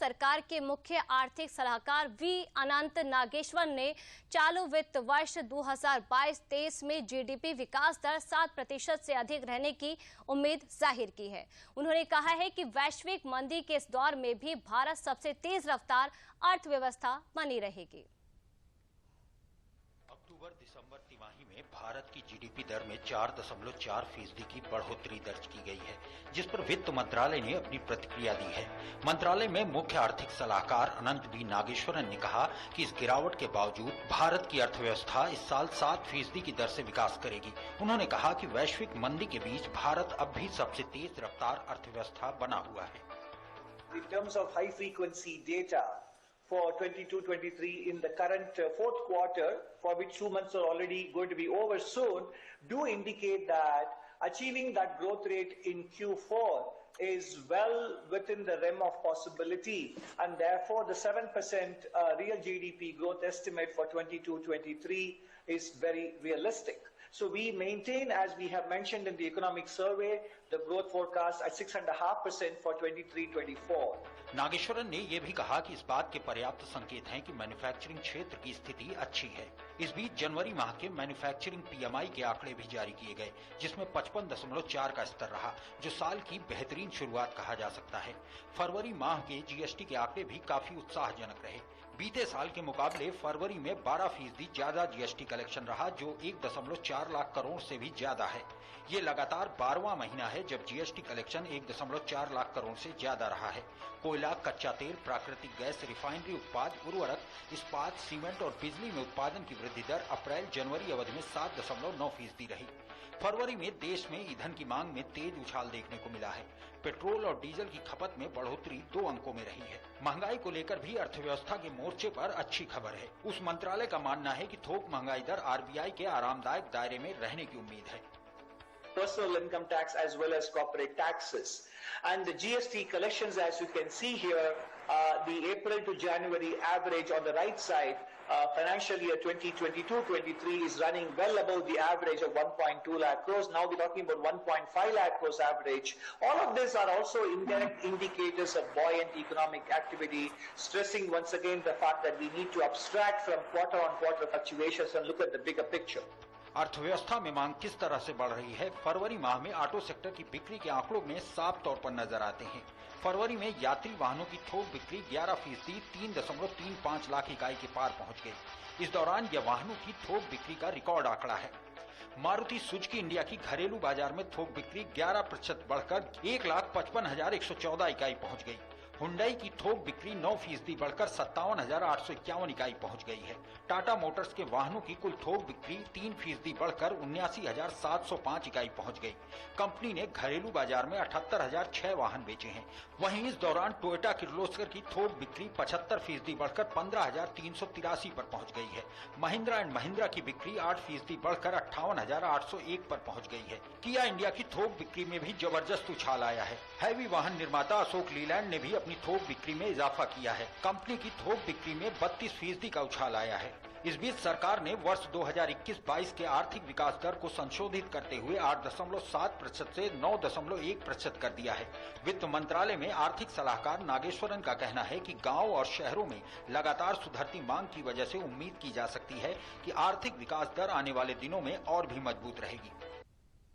सरकार के मुख्य आर्थिक सलाहकार वी अनंत नागेश्वर ने चालू वित्त वर्ष 2022-23 में जीडीपी विकास दर 7% से अधिक रहने की उम्मीद जाहिर की है। उन्होंने कहा है कि वैश्विक मंदी के इस दौर में भी भारत सबसे तेज रफ्तार अर्थव्यवस्था बनी रहेगी। अक्टूबर-दिसंबर तिमाही में भारत की जीडीपी दर में 4.4% की बढ़ोतरी दर्ज की गई है, जिस पर वित्त मंत्रालय ने अपनी प्रतिक्रिया दी है। मंत्रालय में मुख्य आर्थिक सलाहकार अनंत बी नागेश्वरन ने कहा कि इस गिरावट के बावजूद भारत की अर्थव्यवस्था इस साल 7% की दर से विकास करेगी। उन्होंने कहा कि वैश्विक मंदी के बीच भारत अब भी सबसे तेज रफ्तार अर्थव्यवस्था बना हुआ है। In terms of high frequency data for 22-23 in the current fourth quarter, for which 2 months are already going to be over soon, do indicate that achieving that growth rate in Q4 is well within the realm of possibility, and therefore the 7% real GDP growth estimate for 22-23 is very realistic. So we maintain, as we have mentioned in the economic survey, the growth forecast at 6.5% for 23-24. Nageswaran ने यह भी कहा कि इस बात के पर्याप्त संकेत हैं कि मैन्युफैक्चरिंग क्षेत्र की स्थिति अच्छी है। इस बीच जनवरी माह के मैन्युफैक्चरिंग पीएमआई के आंकड़े भी जारी किए गए, जिसमें 55.4 का स्तर रहा, जो साल की बेहतरीन शुरुआत कहा जा सकता है। फरवरी माह के जीएसटी के आंकड़े भी काफी उत्साहजनक रहे। बीते साल के मुकाबले फरवरी में 12% ज्यादा जीएसटी कलेक्शन रहा, जो 1.4 लाख करोड़ से भी ज्यादा है। ये लगातार 12वां महीना है जब जीएसटी कलेक्शन 1.4 लाख करोड़ से ज्यादा रहा है। कोयला, कच्चा तेल, प्राकृतिक गैस, रिफाइनरी उत्पाद, उर्वरक, इस्पात, सीमेंट और बिजली में उत्पादन की वृद्धि दर अप्रैल-जनवरी अवधि में 7.9% रही। फरवरी में देश में ईंधन की मांग में तेज उछाल देखने को मिला है। पेट्रोल और डीजल की खपत में बढ़ोतरी 2 अंकों में रही है। महंगाई को लेकर भी अर्थव्यवस्था के मोर्चे पर अच्छी खबर है। उस मंत्रालय का मानना है कि थोक महंगाई दर आरबीआई के आरामदायक दायरे में रहने की उम्मीद है। Personal income tax as well as corporate taxes. And the GST collections, as you can see here, the April to January average on the right side, financial year 2022-23 is running well above the average of 1.2 lakh crores. Now we're talking about 1.5 lakh crores average. All of these are also indirect indicators of buoyant economic activity, stressing once again the fact that we need to abstract from quarter-on-quarter fluctuations and look at the bigger picture. अर्थव्यवस्था में मांग किस तरह से बढ़ रही है, फरवरी माह में ऑटो सेक्टर की बिक्री के आंकड़ों में साफ तौर पर नजर आते हैं। फरवरी में यात्री वाहनों की थोक बिक्री 11% 3.35 लाख इकाई के पार पहुंच गई। इस दौरान यह वाहनों की थोक बिक्री का रिकॉर्ड आंकड़ा है। मारुति सुजुकी इंडिया की घरेलू बाजार में थोक बिक्री 11% बढ़कर 1,55,114 इकाई पहुंच गई। हुंडई की थोक बिक्री 9% बढ़कर 57,851 इकाई पहुंच गई है। टाटा मोटर्स के वाहनों की कुल थोक बिक्री 3% बढ़कर 79,705 इकाई पहुंच गई। कंपनी ने घरेलू बाजार में 78,006 वाहन बेचे हैं। वहीं इस दौरान टोयोटा किर्लोस्कर की थोक बिक्री 75% बढ़कर 15,383 पर पहुंच गई है। महिंद्रा एंड महिंद्रा की बिक्री 8% बढ़कर 58,801 पर पहुंच गई है। किया इंडिया की थोक बिक्री में भी जबरदस्त उछाल आया है। हैवी वाहन निर्माता अशोक लीलैंड ने भी अपनी थोक बिक्री में इजाफा किया है। कंपनी की थोक बिक्री में 32% का उछाल आया है। इस बीच सरकार ने वर्ष 2021-22 के आर्थिक विकास दर को संशोधित करते हुए 8.7% से 9.1% कर दिया है। वित्त मंत्रालय में आर्थिक सलाहकार नागेश्वरन का कहना है कि गांव और शहरों में लगातार सुधरती मांग की वजह से उम्मीद की जा सकती है कि आर्थिक विकास दर आने वाले दिनों में और भी मजबूत रहेगी।